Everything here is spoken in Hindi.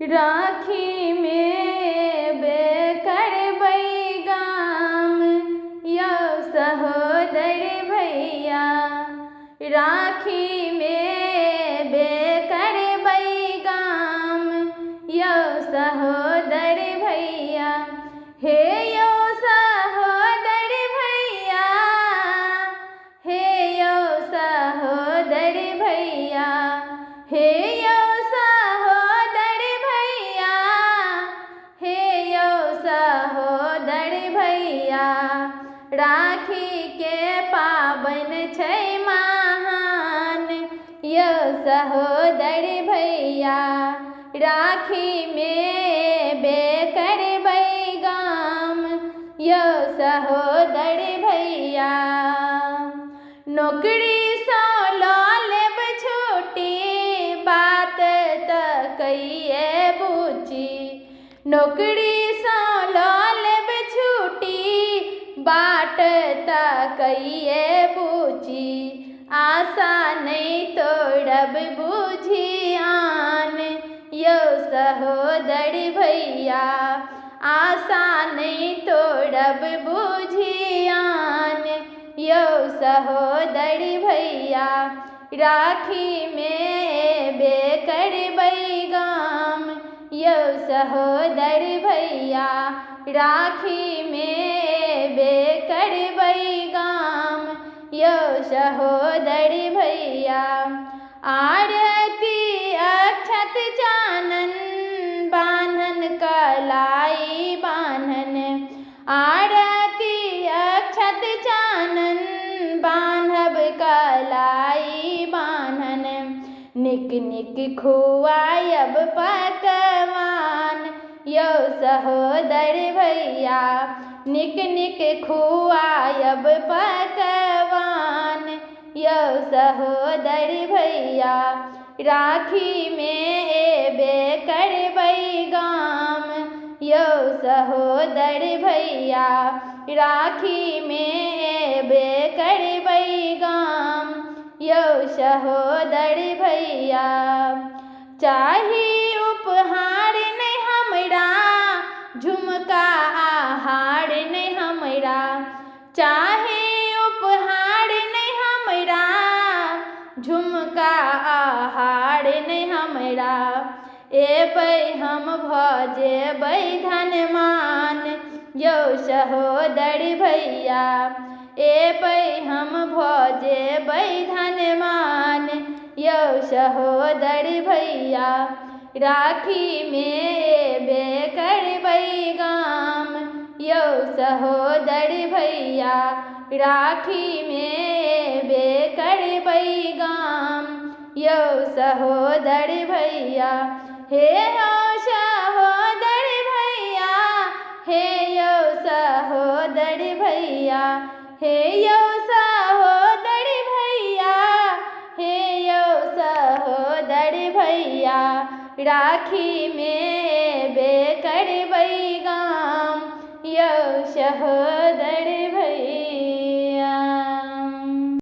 राखी में बेकरबै गाम यौ सहोदर भैया। राखी में बेकरबै गाम यौ सहोदर भैया। हे यौ सहोदर भैया, हे यौ सहोदर भैया, हे यौ सहोदर भैया, हे यौ सहोदर भैया। राखी के पाबन छै महान यौ सहोदर भैया। राखी में बेकरबै गाम यौ सहोदर भैया। नौकरी सँ लऽ लेब छुट्टी बात तऽ कहिए बुझी। नौकरी सँ लऽ लेब छुट्टी बाट तऽ कहिए बुझी। आशा नहीं तोड़ब बुझी आन यौ सहोदर भैया। आशा नहीं तोड़ब बुझी आन यौ सहोदर भैया। राखी में बेकरबै गाम यौ सहोदर भैया। राखी में बेकरबै गाम यौ सहोदर भैया। आरती अक्षत चानन बान्हन कलाई बान्हन। आरती अक्षत चानन बान्हब कलाई बान्हन। निक निक खुआयब पकवान यौ सहोदर भैया। निक निक खुआयब पकवान यौ सहोदर भैया। राखी में बेकरबै गाम यौ सहोदर भैया। राखी में बेकरबै गाम यौ सहोदर भैया। चाही उपहार नहीं हमरा झुमका आहार नहीं हमरा। चाही उपहार नहीं हमरा झुमका आहार नहीं हमरा। एबै हम भऽ जेबै धनवान यौ सहोदर भैया। एबै हम भऽ जेबै धनवान यौ सहोदर भैया। राखी में बेकरबै गाम यौ सहोदर भैया। राखी में बेकरबै गाम यौ सहोदर भैया। हे यौ सहोदर भैया, हे यौ सहोदर भैया, हे यौ सहोदर भैया, हे यौ सहोदर भैया। राखी में बेकरबै गाम यौ सहोदर भैया।